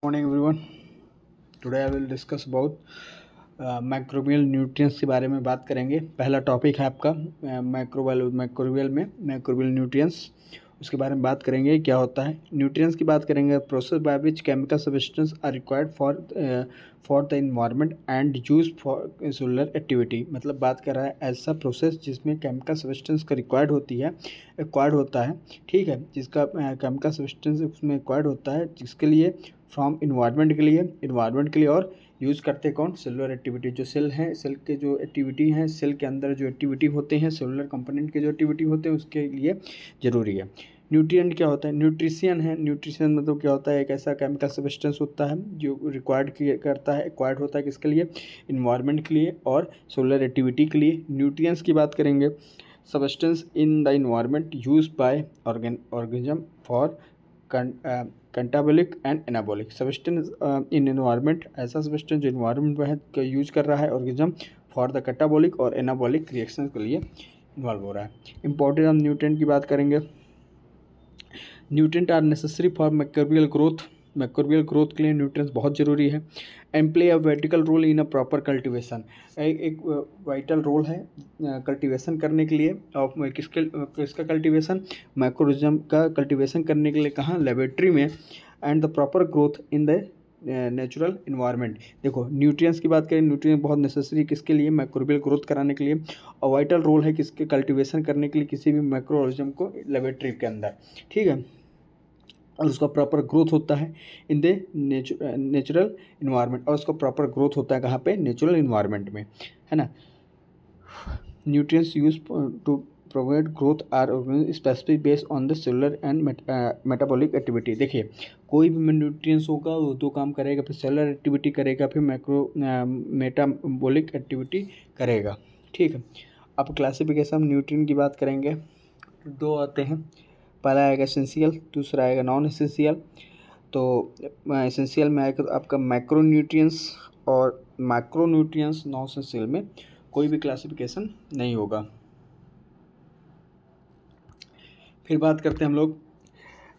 Morning everyone. Today I will discuss about microbial nutrients के बारे में बात करेंगे। पहला टॉपिक है आपका माइक्रोबियल न्यूट्रिएंट्स, उसके बारे में बात करेंगे। क्या होता है न्यूट्रिएंट्स की बात करेंगे। Process by which chemical substance are required for the environment and use for cellular activity. मतलब बात कर रहा है ऐसा प्रोसेस जिसमें केमिकल सब्सटेंस का एक्वायर्ड होता है, ठीक है, जिसका केमिकल सब्सटेंस उसमें एक्वायर्ड होता है, जिसके लिए फ्रॉम इन्वायरमेंट के लिए और यूज़ करते हैं कौन? Cellular activity. जो सेल हैं, सेल के जो एक्टिविटी हैं, सेल के अंदर जो एक्टिविटी होते हैं, सेलुलर कंपोनेंट के जो एक्टिविटी होते हैं, उसके लिए ज़रूरी है। न्यूट्रिएंट क्या होता है? न्यूट्रिशन है। न्यूट्रिशन मतलब क्या होता है? एक ऐसा केमिकल सब्सटेंस होता है जो एक्वायर्ड होता है किसके लिए? इन्वायरमेंट के लिए और सेलुलर एक्टिविटी के लिए। न्यूट्रिएंट्स की बात करेंगे। Substance in the environment use by organism for catabolic and anabolic. Substance in environment, ऐसा सब्सटेंस जो इन्वायरमेंट में है यूज कर रहा है ऑर्गेनिज्म फॉर द कैटाबॉलिक और एनाबॉलिक रिएक्शन के लिए इन्वॉल्व हो रहा है। इंपॉर्टेंस ऑफ न्यूट्रिएंट की बात करेंगे। Nutrient are necessary for microbial growth के लिए न्यूट्रिएंट्स बहुत ज़रूरी है। And play a vertical role in a proper cultivation. एक वाइटल रोल है कल्टिवेशन करने के लिए। और किसका कल्टिवेशन? माइक्रोरिज्म का कल्टिवेशन करने के लिए। कहाँ? लेबोरेटरी में। And the proper growth in the natural environment. देखो न्यूट्रिएंट्स की बात करें, न्यूट्रिएंट बहुत नेसेसरी किसके लिए? माइक्रोबियल ग्रोथ कराने के लिए। और वाइटल रोल है किसके? कल्टिवेशन करने के लिए किसी भी माइक्रो ऑर्गेनिज्म को लेबोरेटरी के अंदर, ठीक है। और उसका प्रॉपर ग्रोथ होता है इन द नेचुरल इन्वायरमेंट। और उसका प्रॉपर ग्रोथ होता है कहाँ पे? नेचुरल इन्वायरमेंट में, है ना। Nutrients use to provide growth are specific based on the cellular and metabolic activity. देखिए कोई भी न्यूट्रिएंट्स होगा वो दो काम करेगा, फिर सेलुलर एक्टिविटी करेगा, फिर मेटाबॉलिक एक्टिविटी करेगा, ठीक है। अब क्लासिफिकेशन न्यूट्रिएंट की बात करेंगे। दो आते हैं, पहला आएगा एसेंशियल, दूसरा आएगा नॉन एसेंशियल। तो एसेंशियल में आएगा आपका माइक्रोन्यूट्रिएंट्स, और माइक्रोन्यूट्रिएंट्स नॉन एसेंशियल में कोई भी क्लासिफिकेशन नहीं होगा। फिर बात करते हैं हम लोग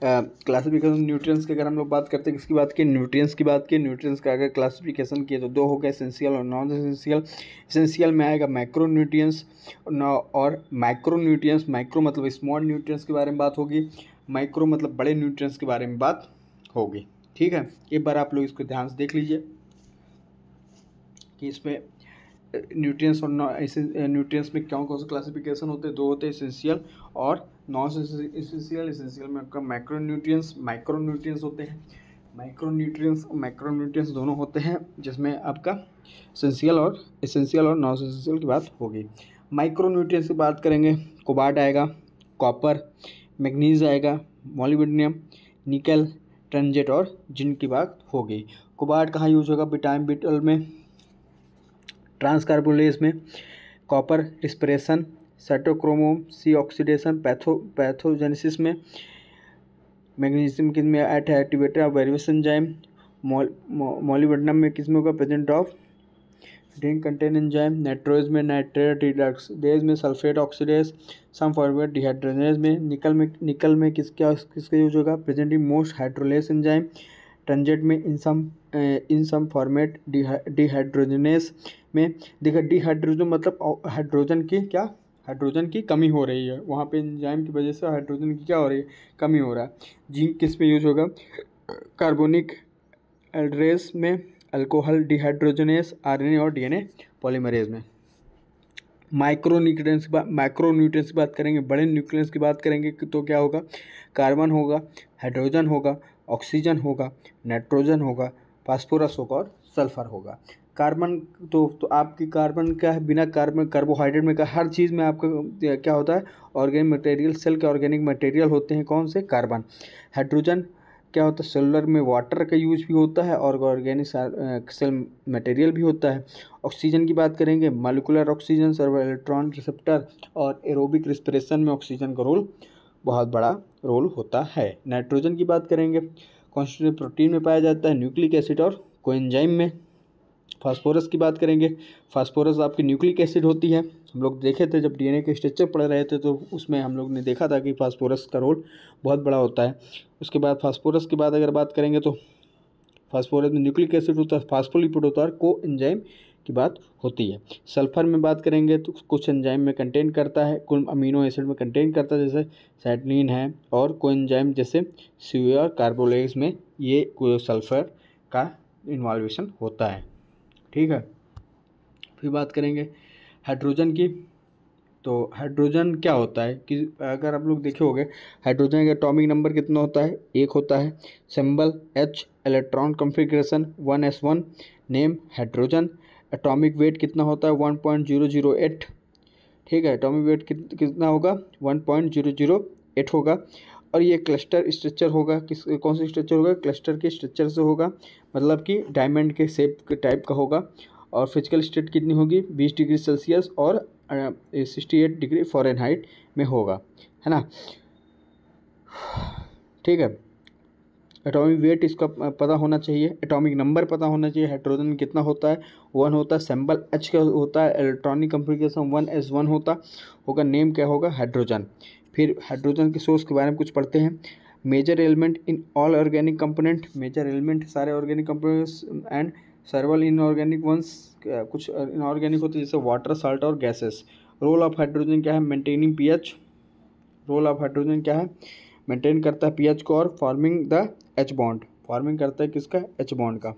क्लासिफिकेशन न्यूट्रिएंट्स की। अगर हम लोग बात करते हैं किसकी बात की? न्यूट्रिएंट्स की बात की। न्यूट्रिएंट्स का अगर क्लासिफिकेशन किए तो दो हो गए, एसेंशियल और नॉन एसेंशियल। एसेंशियल में आएगा माइक्रोन्यूट्रिएंट्स और माइक्रोन्यूट्रिएंट्स। माइक्रो मतलब स्मॉल न्यूट्रिएंट्स के बारे में बात होगी, माइक्रो मतलब बड़े न्यूट्रिएंट्स के बारे में बात होगी, ठीक है। एक बार आप लोग इसको ध्यान से देख लीजिए कि इसमें न्यूट्रिएंट्स और न्यूट्रिएंट्स में कौन कौन से क्लासिफिकेशन होते हैं? दो होते हैं, एसेंशियल और नॉन एसेंशियल। एसेंशियल में आपका माइक्रोन्यूट्रिएंट्स होते हैं। माइक्रोन्यूट्रिएंट्स दोनों होते हैं, जिसमें आपका एसेंशियल और नॉन एसेंशियल की बात होगी। माइक्रोन्यूट्रिएंट्स की बात करेंगे, कोबाल्ट आएगा, कॉपर, मैग्नीज आएगा, मोलिब्डेनम, निकल, टंजेट और जिंक की बात होगी। कोबाल्ट कहाँ यूज होगा? विटामिन B12 में, ट्रांसकार्बोलेज में, copper respiration, cytochrome c oxidation, pathogenesis में, मैग्नीशियम किस में? Activator of various enzyme, molybdenum में किस में होगा? Present of drink content enzyme, nitrogenase में नाइट्रेट रिडक्सडेज में sulphate oxidase, some forward dehydrogenase में, निकल में किसका यूज होगा? Present in most hydrolase enzyme, टंजेट में इन सम फॉर्मेट डिहाइड्रोजनेस में। देखा डिहाइड्रोजन मतलब हाइड्रोजन की कमी हो रही है, वहाँ पे एंजाइम की वजह से हाइड्रोजन की क्या हो रही है? कमी हो रहा है। जिंक किस में यूज होगा? कार्बोनिक एल्ड्रेस में, अल्कोहल डिहाइड्रोजनेस, RNA और DNA पॉलीमरेज में। माइक्रोन्यूट्रिएंट्स की बात करेंगे, बड़े न्यूक्लियस की बात करेंगे तो क्या होगा? कार्बन होगा, हाइड्रोजन होगा, ऑक्सीजन होगा, नाइट्रोजन होगा, फास्फोरस होगा और सल्फर होगा। कार्बन तो आपकी कार्बन क्या है? बिना कार्बोहाइड्रेट में का हर चीज़ में आपका क्या होता है? ऑर्गेनिक मटेरियल, सेल के ऑर्गेनिक मटेरियल होते हैं कौन से? कार्बन। हाइड्रोजन क्या होता है? सेलुलर में वाटर का यूज भी होता है और ऑर्गेनिक सेल मटेरियल भी होता है। ऑक्सीजन की बात करेंगे, molecular oxygen, servo electron receptor और एरोबिक रिस्पिरेशन में ऑक्सीजन का रोल बहुत बड़ा रोल होता है। नाइट्रोजन की बात करेंगे, कॉन्स्टिट्यूटिव प्रोटीन में पाया जाता है, न्यूक्लिक एसिड और कोएंजाइम में। फास्फोरस की बात करेंगे, फास्फोरस आपकी न्यूक्लिक एसिड होती है। हम लोग देखे थे जब DNA के स्ट्रक्चर पढ़ रहे थे तो उसमें हम लोग ने देखा था कि फास्फोरस का रोल बहुत बड़ा होता है। उसके बाद फास्फोरस के बाद अगर बात करेंगे तो फास्फोरस में न्यूक्लिक एसिड होता है, फास्फोलिपिड होता है, को एंजाइम की बात होती है। सल्फर में बात करेंगे तो कुछ एंजाइम में कंटेन करता है, कुछ अमीनो एसिड में कंटेन करता है, जैसे साइटोनिन है, और कोई एंजाइम जैसे सी और कार्बोलेज में ये सल्फर का इन्वॉल्वेशन होता है। ठीक है, फिर बात करेंगे हाइड्रोजन की। तो हाइड्रोजन क्या होता है कि अगर आप लोग देखे होंगे, हाइड्रोजन का एटॉमिक नंबर कितना होता है, 1 होता है। Symbol H, electron configuration 1s1, name hydrogen. Atomic weight कितना होता है, 1.008। ठीक है, एटॉमिक वेट कितना होगा, 1.008 होगा। और ये क्लस्टर स्ट्रक्चर होगा, कौन सा स्ट्रक्चर होगा, क्लस्टर के स्ट्रक्चर से होगा, मतलब कि डायमंड के शेप के टाइप का होगा। और फिजिकल स्टेट कितनी होगी, 20 डिग्री सेल्सियस और 68 डिग्री फ़ारेनहाइट में होगा, है ना। ठीक है, एटॉमिक वेट इसका पता होना चाहिए, एटॉमिक नंबर पता होना चाहिए, हाइड्रोजन कितना होता है, 1 होता है। सिंबल H का होता है, इलेक्ट्रॉनिक कॉन्फ़िगरेशन 1s1 होगा। नेम क्या होगा, हाइड्रोजन। फिर हाइड्रोजन के सोर्स के बारे में कुछ पढ़ते हैं। Major element in all organic component, major element सारे organic components and several inorganic ones, कुछ इनऑर्गेनिक होते हैं जैसे वाटर, साल्ट और गैसेस। रोल ऑफ हाइड्रोजन क्या है, maintaining pH. Role of hydrogen क्या है, मेंटेन करता है पीएच को और forming the H bond, forming करता है किसका, H बॉन्ड का।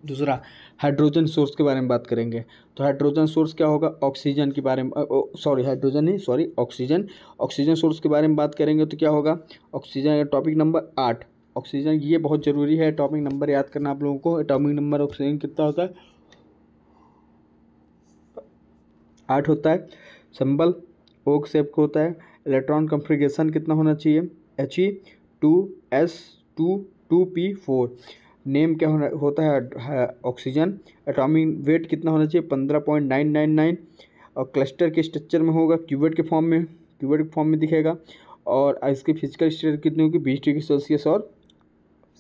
दूसरा, हाइड्रोजन सोर्स के बारे में बात करेंगे। तो हाइड्रोजन सोर्स क्या होगा, ऑक्सीजन के बारे में, ऑक्सीजन। ऑक्सीजन सोर्स के बारे में बात करेंगे तो क्या होगा, ऑक्सीजन का टॉपिक नंबर 8। ऑक्सीजन, ये बहुत ज़रूरी है, टॉपिक नंबर याद करना आप लोगों को। एटॉमिक नंबर ऑक्सीजन कितना होता है, 8 होता है। सिंबल ओक शेप का होता है। इलेक्ट्रॉन कॉन्फ़िगरेशन कितना होना चाहिए, He2S2 2p4। नेम क्या होता है, ऑक्सीजन। एटॉमिक वेट कितना होना चाहिए, 15.999। और क्लस्टर के स्ट्रक्चर में होगा, क्यूबेट के फॉर्म में दिखेगा। और इसकी फिजिकल स्टेट कितनी होगी, 20 डिग्री सेल्सियस और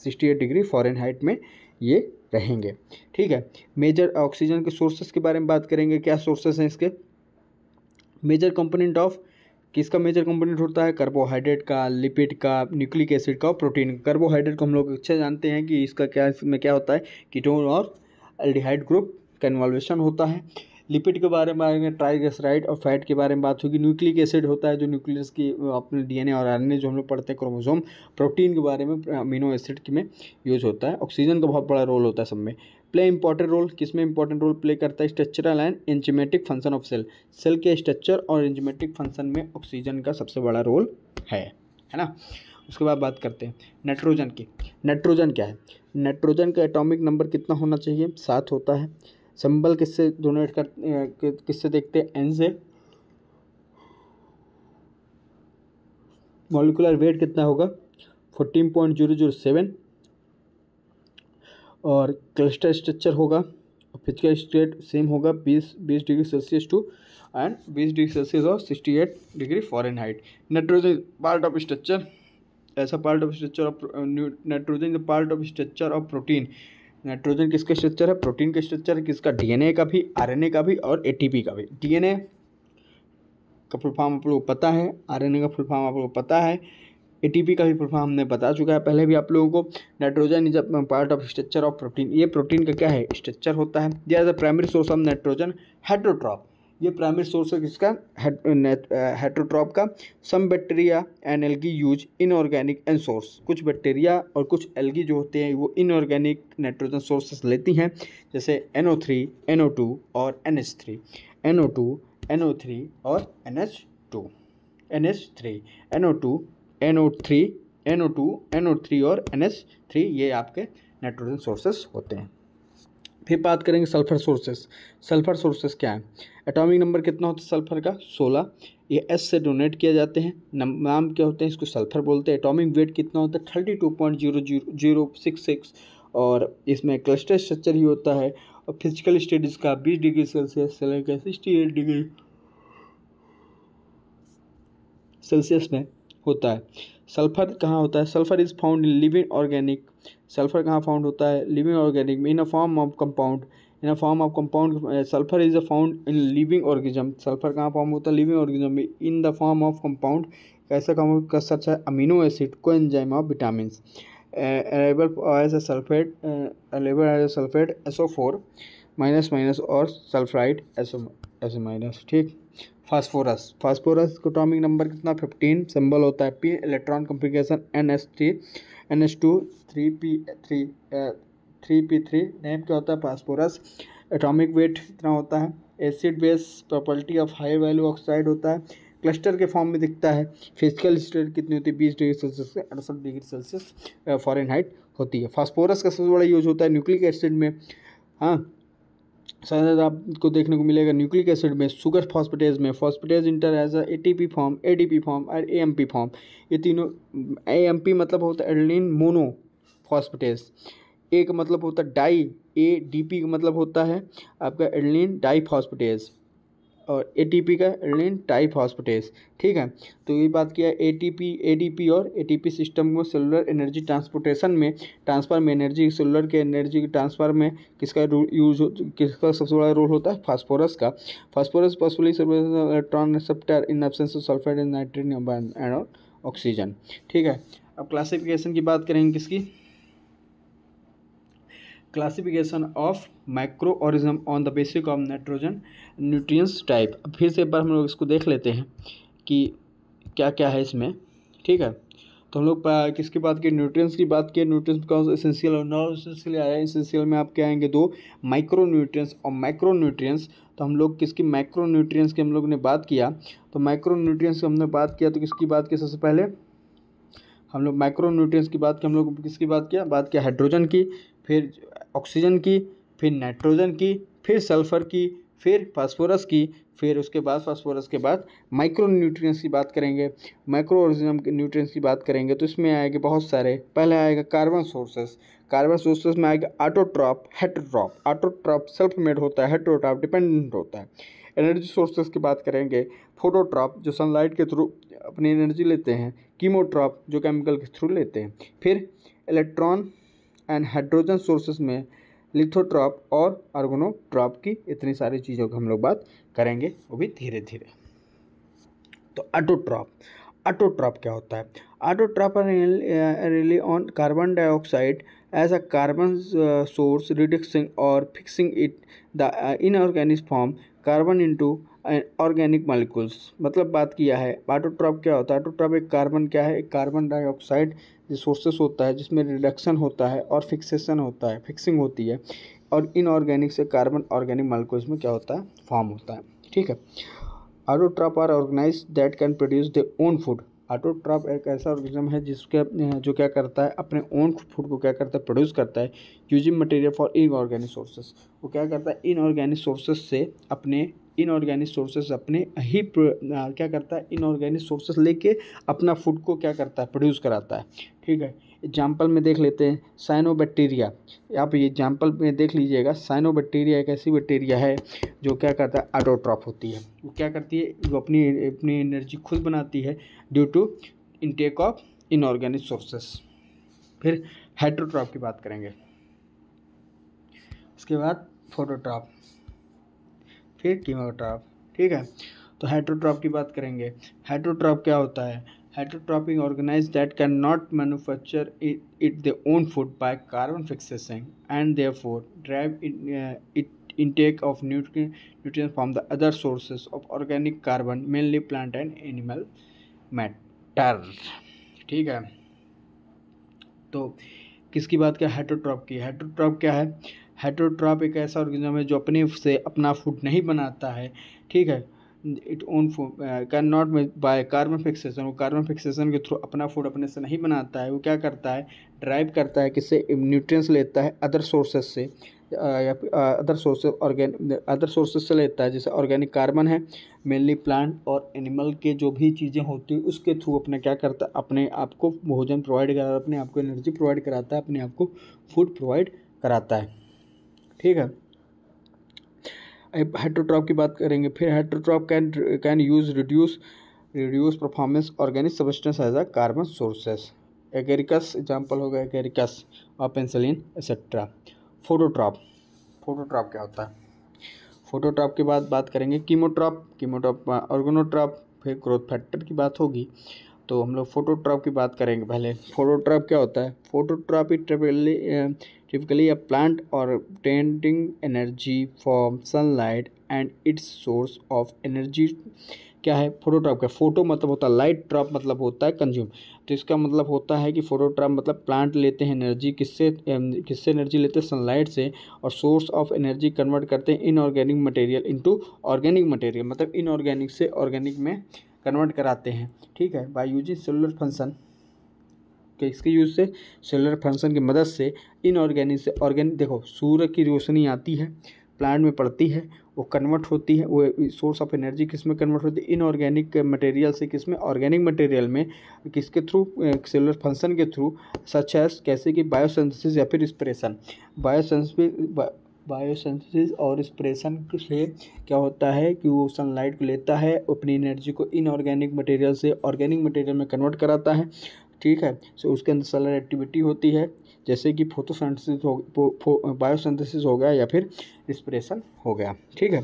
68 डिग्री फ़ारेनहाइट में ये रहेंगे। ठीक है, मेजर ऑक्सीजन के सोर्सेस के बारे में बात करेंगे। क्या सोर्सेस हैं इसके, मेजर कंपोनेंट ऑफ, किसका मेजर कंपोनेंट होता है, कार्बोहाइड्रेट का, लिपिड का, न्यूक्लिक एसिड का और प्रोटीन का। कार्बोहाइड्रेट को हम लोग अच्छा जानते हैं कि इसका क्या, इसमें क्या होता है, कीटोन और एल्डिहाइड ग्रुप का इन्वॉल्वेशन होता है। लिपिड के बारे में ट्राइग्लिसराइड और फैट के बारे में बात होगी। न्यूक्लिक एसिड होता है जो न्यूक्लियस की अपने डीएनए और आरएनए जो हम लोग पढ़ते हैं, क्रोमोसोम। प्रोटीन के बारे में अमीनो एसिड में यूज होता है। ऑक्सीजन का बहुत बड़ा रोल होता है सब में। प्ले इंपॉर्टेंट रोल, किसमें इंपॉर्टेंट रोल प्ले करता है, structural and enzymatic function of cell के स्ट्रक्चर और एंजाइमेटिक फंक्शन में ऑक्सीजन का सबसे बड़ा रोल है ना। उसके बाद बात करते हैं नाइट्रोजन की। नाइट्रोजन क्या है, नाइट्रोजन का एटॉमिक नंबर कितना होना चाहिए, 7 होता है। सिंबल किससे डोनेट कर, किससे देखते हैं, एन से। मॉलिक्यूलर वेट कितना होगा, 14.007। और क्लस्टर स्ट्रक्चर होगा, फिजिकल स्टेट सेम होगा, 20 degree Celsius to and 20 degree Celsius और 68 degree Fahrenheit. Nitrogen part of structure, ऐसा part of structure of nitrogen part of structure of protein. Nitrogen किसका structure है, protein का स्ट्रक्चर है, किसका, DNA का भी, आरएनए का भी और एटीपी का भी। डीएनए का फुल फॉर्म आप लोगों को पता है, आरएनए का फुल फॉर्म आप लोगों को पता है, एटीपी का भी फुल फॉर्म हमने बता चुका है पहले भी आप लोगों को। Nitrogen is a part of structure of protein, ये प्रोटीन का क्या है, स्ट्रक्चर होता है। This is the primary source of nitrogen, heterotroph. ये प्राइमरी सोर्स है किसका, हेटरोट्रॉप का। Some bacteria and algae use inorganic and source, कुछ बैक्टीरिया और कुछ एल्गी जो होते हैं वो इनऑर्गेनिक नाइट्रोजन सोर्सेस लेती हैं, जैसे NO3, NO2 और NH3। NO2, NO3 और NH3, NO2, NO3, NO2, NO3 और NH3, ये आपके नाइट्रोजन सोर्सेस होते हैं। फिर बात करेंगे सल्फर सोर्सेस। सल्फर सोर्सेस क्या है, एटॉमिक नंबर कितना होता है सल्फर का, 16। ये S से डोनेट किए जाते हैं। नाम क्या होते हैं, इसको सल्फर बोलते हैं। एटॉमिक वेट कितना होता है, 32.00066। और इसमें क्लस्टर स्ट्रक्चर ही होता है। और फिजिकल स्टेट इसका 20 डिग्री सेल्सियस से लेकर 68 डिग्री सेल्सियस में होता है। सल्फर कहाँ होता है, sulphur is found in living organic. Sulphur कहाँ फाउंड होता है, लिविंग ऑर्गेनिक में, in a form of compound. Sulphur is a found in living organism. Sulphur कहाँ फॉर्म होता है, लिविंग ऑर्गेनिज्म में, in the form of compound. कैसा compound का सच है, अमीनो एसिड, कोएंजाइम और vitamin. Available as a sulphate SO4 minus और sulphide SO minus. ठीक। फास्फोरस का एटॉमिक नंबर कितना 15, सिंबल होता है P, electron configuration NH2 3p3, name क्या होता है फास्फोरस। एटॉमिक वेट कितना होता है, acid base property of high value oxide होता है, क्लस्टर के फॉर्म में दिखता है, फिजिकल स्टेट कितनी होती है 20 डिग्री सेल्सियस से 68 डिग्री सेल्सियस फ़ारेनहाइट होती है। फास्फोरस का सबसे बड़ा यूज होता है न्यूक्लिक एसिड में। हाँ, शायद आपको देखने को मिलेगा न्यूक्लिक एसिड में, शुगर फॉस्फेटेज में। Phosphatase inter age ATP form, ADP form और AMP फॉर्म। ये तीनों, AMP मतलब होता है एडेनिन मोनो फॉस्फेटेज, ए का मतलब होता है डाई, ADP का मतलब होता है आपका एडेनिन डाई फॉस्फेटेज, और ATP का एडेनिन डाई फॉस्फेटेज। ठीक है, तो ये बात किया ATP, ADP और ATP सिस्टम में सेलुलर एनर्जी ट्रांसपोर्टेशन में, ट्रांसफर में, एनर्जी सेलुलर के एनर्जी के ट्रांसफर में किसका किसका सबसे बड़ा रोल होता है फास्फोरस का। Phosphorus possibly electron receptor in absence of sulphide and nitrogen and oxygen. ठीक है, अब क्लासिफिकेशन की बात करेंगे किसकी, classification of micro organism on the basis of nitrogen nutrients type. अब फिर से एक बार हम लोग इसको देख लेते हैं कि क्या क्या है इसमें। ठीक है, तो हम लोग किसकी बात की, न्यूट्रिएंट्स की बात की। न्यूट्रिएंट्स कौन सा एसेंशियल और नॉन एसेंशियल आया है। एसेंशियल में आपके आएंगे 2, माइक्रो न्यूट्रिएंट्स और मैक्रो न्यूट्रिएंट्स। तो हम लोग किसकी मैक्रो न्यूट्रिएंट्स की हम लोग ने बात किया, तो माइक्रो न्यूट्रिएंट्स की हमने बात किया तो किसकी बात की, सबसे पहले हम लोग माइक्रो न्यूट्रिएंट्स की बात की, हम लोग किसकी बात किया हाइड्रोजन की, फिर ऑक्सीजन की, फिर नाइट्रोजन की, फिर सल्फर की, फिर फास्फोरस की, फिर उसके बाद फास्फोरस के बाद माइक्रो न्यूट्रिएंट्स की बात करेंगे, माइक्रो ऑर्गेनिज्म के न्यूट्रिएंट्स की बात करेंगे। तो इसमें आएगा बहुत सारे। पहले आएगा कार्बन सोर्सेस में आएगा ऑटोट्रॉप, हेटेरोट्रॉप। ऑटोट्रॉप सेल्फ मेड होता है, हेटेरोट्रॉप डिपेंडेंट होता है। एनर्जी सोर्सेस की बात करेंगे, फोटोट्रॉप जो सनलाइट के थ्रू अपनी एनर्जी लेते हैं, कीमोट्रॉप जो केमिकल के थ्रू लेते हैं। फिर इलेक्ट्रॉन एंड हाइड्रोजन सोर्सेस में लिथोट्रॉप और ऑर्गेनोट्रॉप की इतनी सारी चीज़ों की हम लोग बात करेंगे, वो भी धीरे धीरे। तो ऑटोट्रॉप क्या होता है, autotroph rely on carbon dioxide as a carbon source reducing और fixing it the inorganic form carbon into organic molecules. मतलब बात किया है ऑटोट्रॉप क्या होता है। ऑटोट्रॉप एक कार्बन क्या है, एक कार्बन डाइऑक्साइड रिसोर्सेस होता है जिसमें रिडक्शन होता है और फिक्सेशन होता है, फिक्सिंग होती है, और इनऑर्गेनिक से कार्बन ऑर्गेनिक मॉलिक्यूल्स में क्या होता है, फॉर्म होता है। ठीक है, autotroph are organize that can produce the own food. Autotroph एक ऐसा ऑर्गेनिज्म है जिसके जो क्या करता है, अपने ओन फूड को क्या करता है, प्रोड्यूस करता है using material for inorganic sources. वो क्या करता है, इनऑर्गेनिक सोर्सेस से अपने इनऑर्गेनिक सोर्सेस अपने ही क्या करता है, इनऑर्गेनिक सोर्सेस लेके अपना फूड को क्या करता है, प्रोड्यूस कराता है। ठीक है, एग्जाम्पल में देख लेते हैं साइनोबैक्टीरिया। आप ये एग्जाम्पल में देख लीजिएगा, साइनोबैक्टीरिया एक ऐसी बैक्टीरिया है जो क्या करता है, ऑटोट्रॉप होती है। वो क्या करती है, वो अपनी एनर्जी खुद बनाती है due to intake of inorganic sources. फिर हेटेरोट्रॉप की बात करेंगे, उसके बाद फोटोट्रॉप, फिर कीमोट्रॉप। ठीक है, तो हेटेरोट्रॉप की बात करेंगे। हेटेरोट्रॉप क्या होता है, heterotrophic organize that can not manufacture it the own food by carbon fixation and therefore drive it intake of nutrients from the other sources of organic carbon, mainly plant and animal matter। ठीक है, तो किसकी बात क्या, हेटेरोट्रॉप की। हेटेरोट्रॉप क्या है, हेटेरोट्रॉप एक ऐसा ऑर्गेनिज्म है जो अपने से अपना फूड नहीं बनाता है। ठीक है, it own food can not bye carbon fixation. वो कार्बन फिक्सेशन के थ्रू अपना फूड अपने से नहीं बनाता है। वो क्या करता है, ड्राइव करता है, किससे, न्यूट्रिएंट्स लेता है अदर सोर्सेज से, या अदर सोर्सेज से लेता है, जैसे ऑर्गेनिक कार्बन है, मेनली प्लांट और एनिमल के जो भी चीज़ें होती है उसके थ्रू अपने क्या करता है, अपने आप को भोजन प्रोवाइड कराता है, अपने आप को एनर्जी प्रोवाइड कराता है, अपने आप को फूड प्रोवाइड कराता है। ठीक है, हेटेरोट्रॉप की बात करेंगे। फिर heterotroph can use reduce performance organic substance as a carbon sources. Agaricus example हो गया, एगेरिकस और पेंसिलिन एक्सेट्रा। फोटोट्रॉप क्या होता है, फोटोट्रॉप के बाद बात करेंगे कीमोट्रॉप ऑर्गेनोट्रॉप, फिर ग्रोथ फैक्टर की बात होगी। तो हम लोग फोटोट्रॉप की बात करेंगे पहले। फोटोट्रॉप क्या होता है? फोटोट्रॉप is typically a plant obtaining energy from sunlight and its source of energy। क्या है फोटोट्रॉप का? फोटो मतलब होता है लाइट, ट्रॉप मतलब होता है कंज्यूम। तो इसका मतलब होता है कि फोटोट्रॉप मतलब प्लांट लेते हैं एनर्जी, किससे एनर्जी लेते हैं? सनलाइट से, और सोर्स ऑफ एनर्जी कन्वर्ट करते हैं inorganic material into organic material, मतलब इनऑर्गेनिक से ऑर्गेनिक में कन्वर्ट कराते हैं। ठीक है, बाय यूजिंग सेलुलर फंक्शन के, इसके यूज से सेलुलर फंक्शन की मदद से इनऑर्गेनिक से ऑर्गेनिक। देखो सूर्य की रोशनी आती है, प्लांट में पड़ती है, वो कन्वर्ट होती है, वो सोर्स ऑफ एनर्जी किस में कन्वर्ट होती है? इनऑर्गेनिक मटेरियल से किस में? ऑर्गेनिक मटेरियल में। किसके थ्रू? सेलुलर फंक्शन के थ्रू, सच एज कैसे कि बायोसिंथेसिस या फिर रिस्पिरेशन। बायोसिंथेसिस और रिस्पिरेशन से क्या होता है कि वो सनलाइट को लेता है, अपनी एनर्जी को इनऑर्गेनिक मटेरियल से ऑर्गेनिक मटेरियल में कन्वर्ट कराता है। ठीक है, सो उसके अंदर सेलुलर एक्टिविटी होती है, जैसे कि फोटोसिंथेसिस बायोसिंथेसिस हो गया या फिर रिस्पिरेशन हो गया। ठीक है,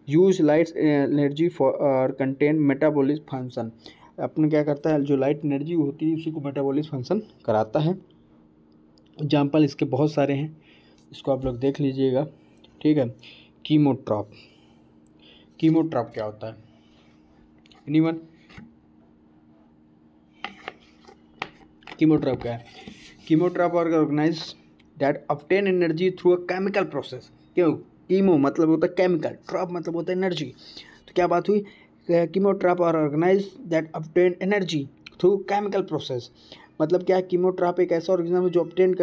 use light energy for contain metabolic function. अपने क्या करता है? जो लाइट एनर्जी होती है उसी को मेटाबॉलिक फंक्शन कराता है। एग्जाम्पल इसके बहुत सारे हैं, इसको आप लोग देख लीजिएगा। ठीक है, कीमोट्रॉप। कीमोट्रॉप क्या होता है? एनीवन? कीमोट्रॉप क्या है? Chemotroph organize that obtain energy through a chemical process. क्यों? कीमो मतलब होता है केमिकल, ट्रॉप मतलब होता है एनर्जी। तो क्या बात हुई? कीमोट्रॉप और organize that obtain energy through chemical process. मतलब क्या है? कीमोट्रॉप एक ऐसा ऑर्गेनिज्म है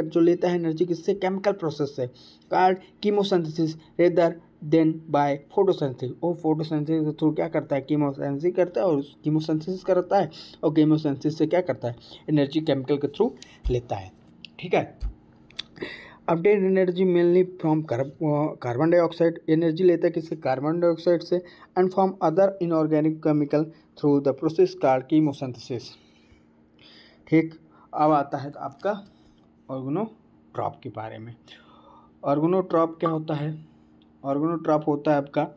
जो लेता है एनर्जी किससे? केमिकल प्रोसेस से। Card chemosynthesis rather than by photosynthesis. वो फोटोसिंथेसिस के थ्रू क्या करता है? कीमोसिंथेसिस करता है, और कीमोसिंथेसिस करता है, और कीमोसिंथेसिस से क्या करता है? एनर्जी केमिकल के थ्रू लेता है। ठीक है, update energy mainly from carbon dioxide. Energy लेता है किससे? कार्बन डाइऑक्साइड से। And from other inorganic chemical through the process called chemosynthesis. ठीक, अब आता है आपका ऑर्गेनोट्रॉप के बारे में। ऑर्गेनोट्रॉप क्या होता है? ऑर्गेनोट्रॉप होता है आपका,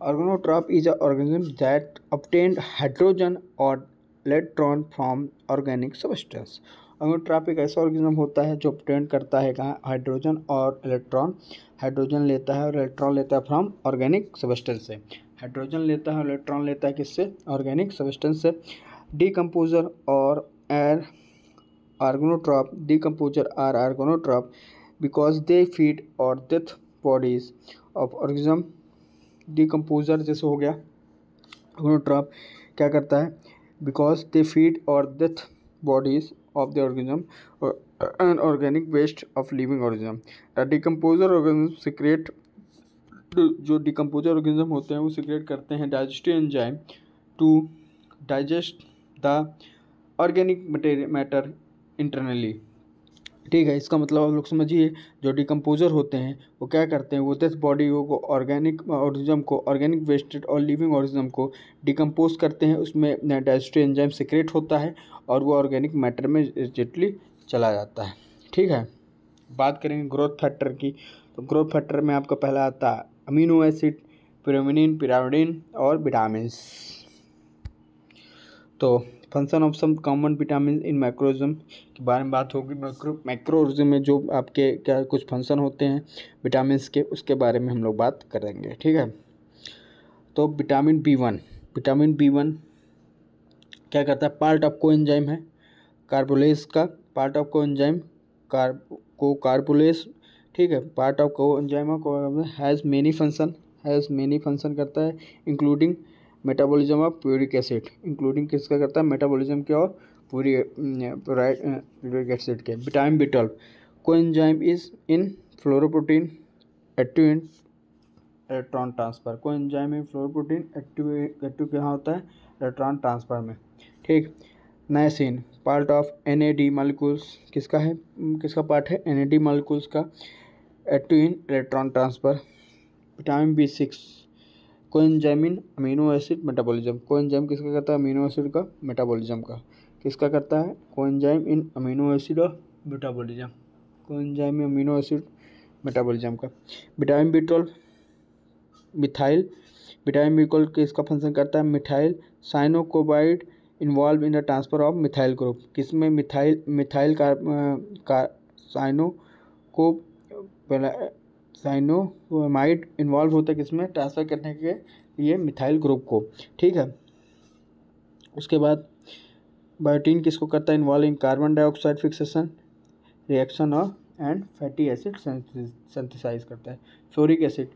organotroph is a organism that obtained hydrogen और electron from organic substance. Organotroph एक ऐसा ऑर्गेनिज्म होता है जो ऑब्टेन करता है कहाँ? हाइड्रोजन और इलेक्ट्रॉन। हाइड्रोजन लेता है और इलेक्ट्रॉन लेता है फ्रॉम ऑर्गेनिक सब्सटेंस से। हाइड्रोजन लेता है और इलेक्ट्रॉन लेता है किससे? ऑर्गेनिक सब्सटेंस से। डीकम्पोजर और organotrop decomposer are organotrop because they feed or death bodies of organism। decomposer जैसे हो गया, organotrop क्या करता है? because they feed or death bodies of the organism or an organic waste of living organism। the decomposer organism secrete, जो decomposer organism होते हैं वो secrete करते हैं digestive enzyme to digest the organic matter internally. ठीक है, इसका मतलब आप लोग समझिए, जो डिकम्पोजर होते हैं वो क्या करते हैं? वो डेथ बॉडी को, ऑर्गेनिक ऑर्गेनिज्म को, ऑर्गेनिक वेस्ट और लिविंग ऑर्गेनिज्म को डिकम्पोज करते हैं, उसमें डाइजेस्टिव एंजाइम सीक्रेट होता है और वो ऑर्गेनिक मैटर में इमीडिएटली चला जाता है। ठीक है, बात करेंगे ग्रोथ फैक्टर की। तो ग्रोथ फैक्टर में आपका पहला आता है अमीनो एसिड, पिरामिडिन, पिरामिडिन और विटामिन। तो function of some common vitamin in microorganism के बारे में बात होगी। मैक्रोरिज्म में जो आपके क्या कुछ फंक्शन होते हैं विटामिन के, उसके बारे में हम लोग बात करेंगे। ठीक है, तो विटामिन B1, विटामिन B1 क्या करता है? पार्ट ऑफ कोएंजाइम है, कार्बोलेस का पार्ट ऑफ कोएंजाइम, कार्बोलेस। ठीक है, part of coenzyme has many function करता है, including metabolism of puric acid. Including किसका करता है? मेटाबॉलिज्म के और प्यूरिक एसिड के। Vitamin B12 coenzyme is in flavoprotein active in electron transfer. Coenzyme in flavoprotein active कहाँ होता है? इलेक्ट्रॉन ट्रांसफर में। ठीक, niacin part of NAD molecules किसका है? किसका पार्ट है? NAD मॉलिक्यूल्स का, active in electron transfer. Vitamin B6 coenzyme in amino acid metabolism. Coenzyme किसका करता है? अमीनो एसिड का मेटाबॉलिज्म का। किसका करता है? कोएंजाइम इन अमीनो एसिड और metabolism. Coenzyme in amino acid metabolism का। Vitamin B12 methyl, vitamin B12 किसका फंक्शन करता है? Methyl cyanocobalamin involve in the transfer of methyl group, किसमें मिथाइल का साइनो को साइनोमाइड इन्वॉल्व होता है किसमें, ट्रांसफ़र करने के लिए मिथाइल ग्रुप को। ठीक है, उसके बाद बायोटीन किसको करता है, involve in carbon dioxide fixation reaction और एंड फैटी एसिड सिंथेसाइज करता है। Fluoric acid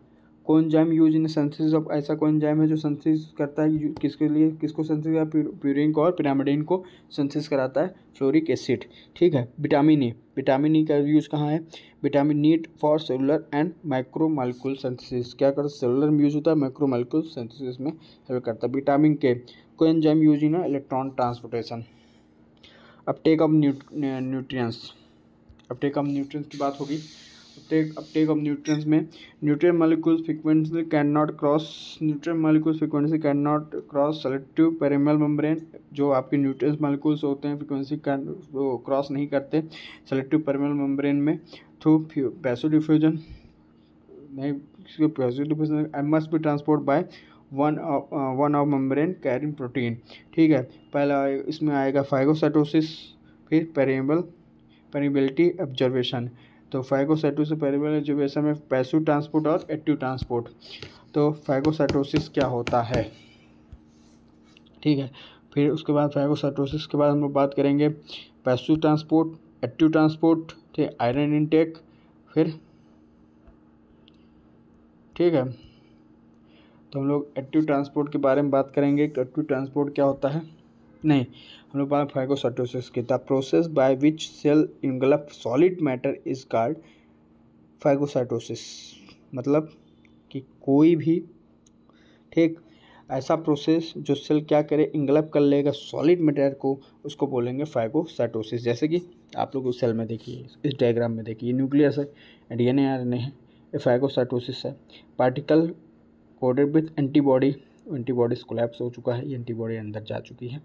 coenzyme use in synthesis of, ऐसा कोएंजाइम है जो सिंथेसिस करता है किसके लिए, किसको सिंथेसिस करता है, प्यूरिन को और पिरामिडिन को सिंथेसिस कराता है फ्लोरिक एसिड। ठीक है, विटामिन ए का यूज कहाँ है, vitamin need for cellular and micromolecule synthesis, क्या करता है, सेलुलर में यूज होता है, माइक्रोमोलिक्यूल सिंथेसिस में हेल्प करता है। Vitamin K coenzyme use in electron transportation. Uptake of nutrients, uptake of nutrients की बात होगी। अपटेक ऑफ न्यूट्रिएंट्स में nutrient molecules frequency can not cross selective permeable membrane, जो आपके न्यूट्रिएंट्स मॉलिक्यूल्स होते हैं फ्रीक्वेंसी वो क्रॉस नहीं करते सेलेक्टिव पेरिमियल मेम्ब्रेन में थ्रू पैसिव डिफ्यूजन, नहीं passive diffusion and must be transport by one of membrane carrying protein. ठीक है, पहला इसमें आएगा फाइगोसाइटोसिस, फिर पेरिबिलिटी ऑब्जर्वेशन। तो फाइगोसाइटोसिस पेरिबिलिटी ऑब्जर्वेशन में पैसिव ट्रांसपोर्ट और एक्टिव ट्रांसपोर्ट। तो फाइगोसाइटोसिस क्या होता है, ठीक है, फिर उसके बाद फाइगोसाइटोसिस के बाद हम लोग बात करेंगे पैसिव ट्रांसपोर्ट, एक्टिव ट्रांसपोर्ट, ठीक, आयरन इनटेक, फिर ठीक है, तो हम लोग एक्टिव ट्रांसपोर्ट के बारे में बात करेंगे। एक्टिव ट्रांसपोर्ट क्या होता है, नहीं, हम लोग बात फाइगोसाइटोसिस की। The process by which cell engulf solid matter is called phagocytosis, मतलब कि कोई भी, ठीक, ऐसा प्रोसेस जो सेल क्या करे, इंगल्फ कर लेगा सॉलिड मैटर को, उसको बोलेंगे फाइगोसाइटोसिस। जैसे कि आप लोग उस सेल में देखिए, इस डायग्राम में देखिए, न्यूक्लियस है, डीएनए आरएनए है, ये फाइगोसाइटोसिस है। Particle coded with antibodies collapse हो चुका है, ये एंटीबॉडी अंदर जा चुकी है,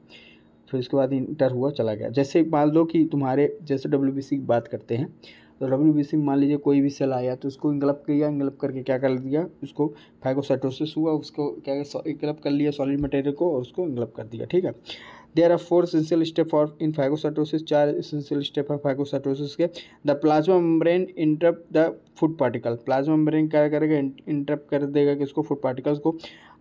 फिर उसके बाद इंटर हुआ चला गया। जैसे मान लो कि तुम्हारे जैसे WBC की बात करते हैं, तो WBC में मान लीजिए कोई भी सेल आया तो उसको इंगल्फ किया, इंगल्फ करके क्या कर दिया, उसको फाइगोसाइटोसिस हुआ, उसको क्या इंगल्फ कर लिया सॉलिड मटेरियल को और उसको इंगल्फ कर दिया। ठीक है, there are 4 essential step for in phagocytosis, 4 essential step है फाइगोसाइटोसिस के। The plasma membrane interrupt the food particle, plasma membrane क्या करेगा, इंटरप्ट कर देगा किसको, फूड पार्टिकल्स को।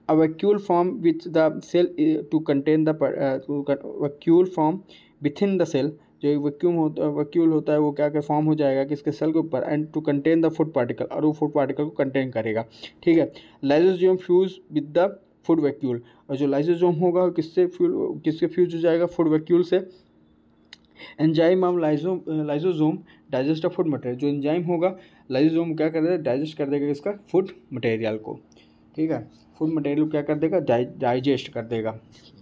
A vacuole form with the cell to contain the vacuole form within the cell, जो vacuole होता है वो क्या कर फॉर्म हो जाएगा किसके, सेल के ऊपर, and to contain the food particle, और वो फूड पार्टिकल को कंटेन करेगा। ठीक है, lysosome fuse with the food vacuole, और जो लाइसोसोम होगा किससे फ्यूज हो जाएगा, फूड वैक्यूल से। Enzyme of lysosome digest of food material, जो एंजाइम होगा लाइसोसोम क्या कर देगा, डाइजेस्ट कर देगा इसका फूड मटेरियल को। ठीक है, फूड मटेरियल क्या कर देगा, डाइजेस्ट कर देगा।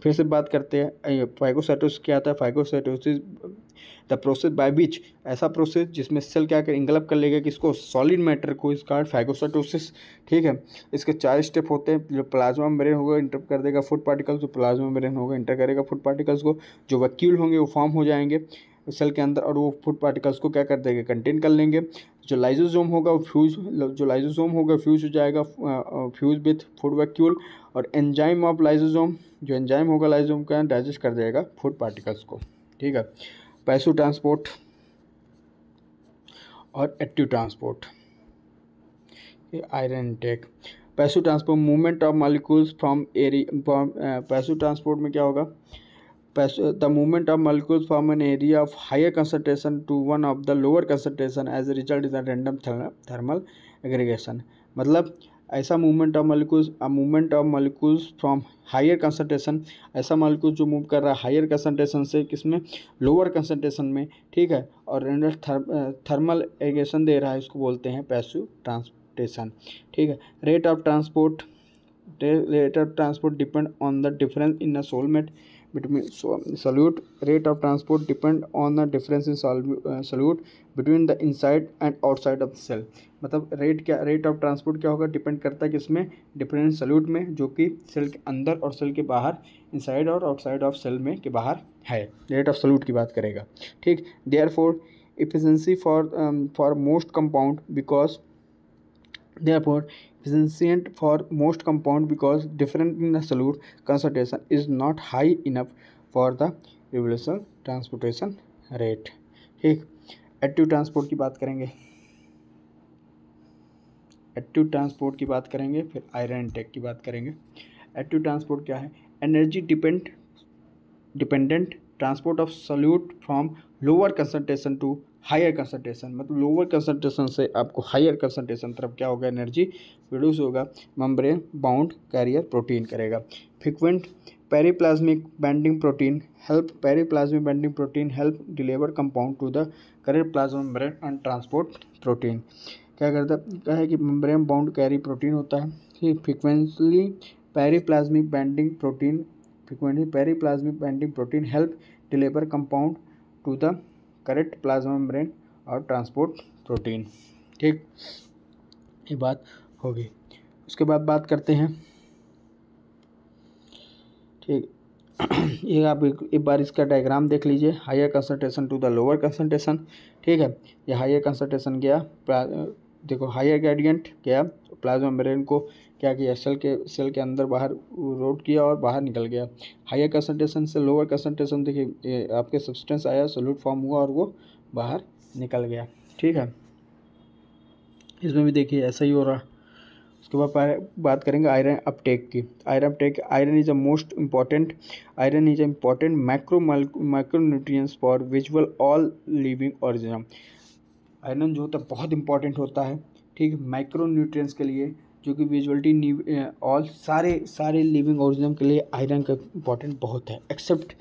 फिर से बात करते हैं फाइगोसाइटोसिस क्या आता है। फाइगोसाइटोसिस द प्रोसेस बाय विच, ऐसा प्रोसेस जिसमें सेल क्या कर इंगल्फ कर लेगा किसको, सॉलिड मैटर को, इसका फाइगोसाइटोसिस। ठीक है, इसके 4 स्टेप होते हैं। जो प्लाज्मा मेम्ब्रेन होगा इंटर कर देगा फूड पार्टिकल्स, जो प्लाज्मा मेम्ब्रेन होगा इंटर करेगा फूड पार्टिकल्स को, जो वैक्यूल होंगे वो फॉर्म हो जाएंगे सेल के अंदर और वो फूड पार्टिकल्स को क्या कर देंगे, कंटेन कर लेंगे। जो लाइसोसोम होगा वो फ्यूज हो जाएगा फ्यूज विथ फूड वैक्यूल, और एंजाइम ऑफ लाइसोसोम, जो एंजाइम होगा लाइसोसोम का डाइजेस्ट कर देगा फूड पार्टिकल्स को। ठीक है, पैसिव ट्रांसपोर्ट और active transport, iron intake. Passive transport movement of molecules from passive transport में क्या होगा, the movement of molecules from an area of higher concentration to one of the lower concentration as a result is a random thermal aggregation, मतलब ऐसा movement of molecules from higher concentration, ऐसा molecule जो move कर रहा है higher concentration से किसमें, lower concentration में। ठीक है, और रैंडम थर्मल एग्रेगेशन दे रहा है, इसको बोलते हैं पैसिव ट्रांसपोर्टेशन। ठीक है, rate of transport depend on the difference in a soulmate between solute. Rate of transport depend on the difference in solute between the inside and outside of the cell, मतलब rate of transport क्या होगा, depend करता है किसमें, difference salute में, जो कि cell के अंदर और सेल के बाहर, इनसाइड और आउटसाइड ऑफ सेल में के बाहर है, रेट ऑफ सल्यूट की बात करेगा। ठीक, therefore efficiency for most compound because therefore efficient for most compound because different in the solute concentration is not high enough for the revolution transportation rate. ठीक, active transport की बात करेंगे, active transport की बात करेंगे, फिर आयरन इनटेक की बात करेंगे। एक्टिव ट्रांसपोर्ट क्या है? Energy dependent transport of solute from lower concentration to higher concentration, मतलब लोअर कंसंट्रेशन से आपको हायर कंसंट्रेशन तरफ क्या होगा, एनर्जी प्रोड्यूस होगा, मेम्ब्रेन बाउंड कैरियर प्रोटीन करेगा। Frequent periplasmic binding protein help deliver compound to the correct plasma membrane and transport protein. क्या करता है? क्या है कि मेम्ब्रेन बाउंड कैरी प्रोटीन होता है। ठीक, frequently periplasmic binding protein help deliver compound to the correct plasma membrane और ट्रांसपोर्ट प्रोटीन। ठीक, ये बात होगी। उसके बाद बात करते हैं, ठीक ये आप एक बार इसका डायग्राम देख लीजिए, higher concentration to the lower concentration. ठीक है, ये हायर कंसंट्रेशन गया, देखो हायर ग्रेडियंट गया, प्लाज्मा मेम्ब्रेन को क्या किया, सेल के अंदर बाहर रोड किया और बाहर निकल गया। हायर कंसंट्रेशन से लोअर कंसंट्रेशन, देखिए आपके सब्सटेंस आया, सोल्यूट फॉर्म हुआ और वो बाहर निकल गया। ठीक है, इसमें भी देखिए ऐसा ही हो रहा। उसके बाद बात करेंगे आयरन अपटेक की। Iron is a important macronutrients for visual all living organism. Iron जो होता है बहुत इंपॉर्टेंट होता है, ठीक, माइक्रोन्यूट्रिएंट्स के लिए, जो कि विजुअलिटी ऑल सारे लिविंग ऑर्गेनिज्म के लिए आयरन का इंपॉर्टेंट बहुत है, except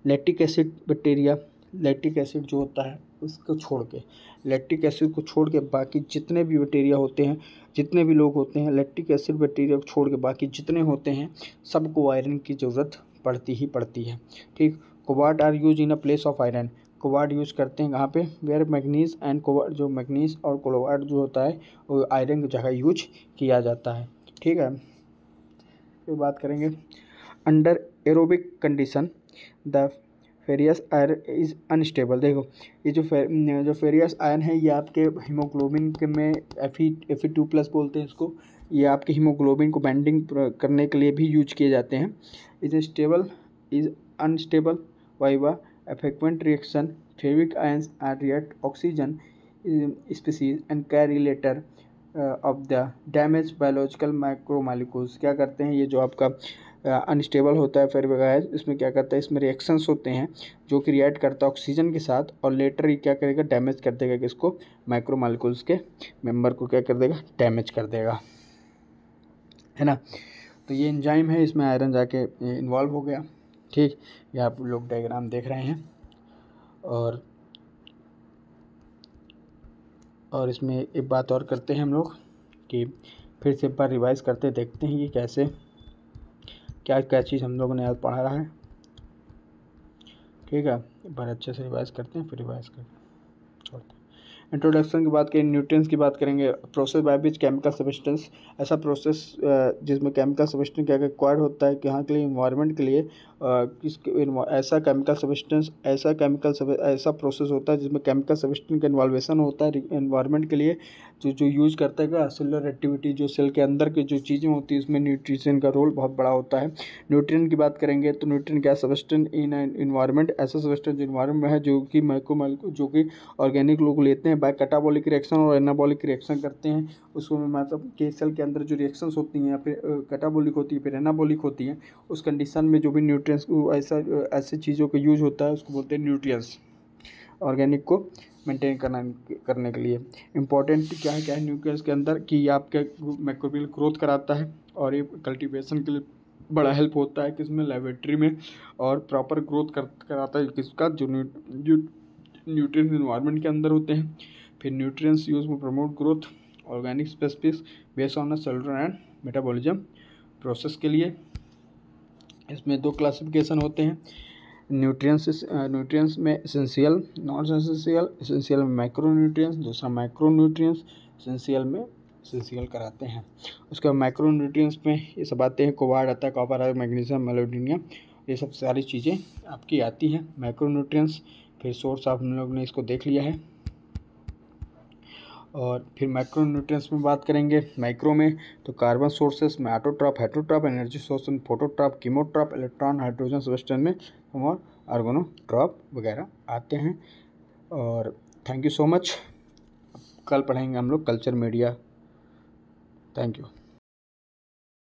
lactic acid bacteria. Lactic acid जो होता है उसको छोड़ के, लैक्टिक एसिड को छोड़ के बाकी जितने भी बैक्टीरिया होते हैं, जितने भी लोग होते हैं, लैक्टिक एसिड बैक्टीरिया को छोड़ के बाकी जितने होते हैं सबको आयरन की ज़रूरत पड़ती ही पड़ती है। ठीक, cobalt are use in a place of iron. Cobalt use करते हैं कहाँ पे? वेयर मैग्नीज एंड कोबाल्ट, जो मैग्नीज और कोबाल्ट जो होता है वो आयरन की जगह यूज किया जाता है। ठीक है, फिर बात करेंगे under aerobic condition the furious iron is unstable. देखो ये जो फेरियस आयरन है ये आपके हीमोग्लोबिन के में Fe2+ बोलते हैं इसको, ये आपके हीमोग्लोबिन को बाइंडिंग करने के लिए भी यूज किए जाते हैं। Is unstable viva frequent reaction ferric ions are react oxygen species and carry later of the damaged biological macromolecules। क्या करते हैं, ये जो आपका अनस्टेबल होता है फेरिक आयन, इसमें क्या करता है, इसमें रिएक्शंस होते हैं जो कि रिएक्ट करता है ऑक्सीजन के साथ और लेटर ये क्या करेगा, डैमेज कर देगा किसको, माइक्रोमोलिक्यूल्स के मेंबर को क्या कर देगा, डैमेज कर देगा, है ना। तो ये एंजाइम है, इसमें आयरन जाके इन्वॉल्व हो गया। ठीक, ये आप लोग डायग्राम देख रहे हैं। और इसमें एक बात और करते हैं हम लोग कि फिर से एक बार रिवाइज करते देखते हैं ये कैसे क्या क्या चीज़ हम लोगों ने आज पढ़ा रहा है। ठीक है, एक बार अच्छे से रिवाइज करते हैं, फिर रिवाइज करते छोड़ते हैं। इंट्रोडक्शन की बात करें, न्यूट्रिएंट्स की बात करेंगे। Process by which chemical substance, ऐसा प्रोसेस जिसमें केमिकल सब्सटेंस क्या रिक्वायर्ड होता है, कहाँ के लिए, इन्वायरमेंट के लिए, ऐसा प्रोसेस होता है जिसमें केमिकल सब्सटेंस का इन्वॉल्वेशन होता है इन्वायरमेंट के लिए, जो यूज़ करता है क्या, सेलुलर एक्टिविटी, जो सेल के अंदर की जो चीज़ें होती है उसमें न्यूट्रिशन का रोल बहुत बड़ा होता है। न्यूट्रिएंट की बात करेंगे तो न्यूट्रिएंट क्या, सब्सटेंस इन इन्वायरमेंट, ऐसा सब्सटेंस जो इन्वायरमेंट में है जो कि जो कि ऑर्गेनिक लोग लेते हैं, बाय कैटाबॉलिक रिएक्शन और एनाबॉलिक रिएक्शन करते हैं, उसको मतलब कि सेल के अंदर जो रिएक्शंस होती हैं या फिर कैटाबॉलिक होती है फिर एनाबॉलिक होती हैं, उस कंडीशन में जो भी न्यूट्रिएंट्स ऐसे चीज़ों का यूज होता है उसको बोलते हैं न्यूट्रिएंट्स, ऑर्गेनिक को मेंटेन करने के लिए। इंपॉर्टेंट क्या है न्यूट्रिएंट्स के अंदर कि आपके माइक्रोबियल ग्रोथ कराता है और ये कल्टीवेशन के लिए बड़ा हेल्प होता है किसमें, लेबोरेटरी में, और प्रॉपर ग्रोथ कराता है किसका, जो न्यूट्रिएंट्स इन्वायरमेंट के अंदर होते हैं। फिर nutrients use to promote growth organic specifics based on the cellular and metabolism process के लिए। इसमें दो क्लासिफिकेशन होते हैं न्यूट्रिएंट्स में, एसेंशियल, नॉन एसेंशियल। एसेंशियल में माइक्रोन्यूट्रिएंट्स, दूसरा माइक्रोन्यूट्रिएंट्स, एसेंशियल कराते हैं। उसके बाद माइक्रोन्यूट्रिएंट्स में ये सब आते हैं, कोबाल्ट आता है, कॉपर आता है, मैग्नीशियम, मोलिब्डेनम, ये सब सारी चीज़ें आपकी आती हैं माइक्रोन्यूट्रिएंट्स। फिर सोर्स ऑफ हम लोग ने इसको देख लिया है। और फिर माइक्रो न्यूट्रिएंट्स में बात करेंगे। माइक्रो में तो कार्बन सोर्सेस में ऑटोट्रॉप, हेटेरोट्रॉप, एनर्जी सोर्स में फोटोट्रॉप, कीमोट्रॉप, इलेक्ट्रॉन हाइड्रोजन सब्सटेंस में और ऑर्गेनोट्रॉप वगैरह आते हैं। और थैंक यू सो मच। कल पढ़ेंगे हम लोग कल्चर मीडिया। Thank you.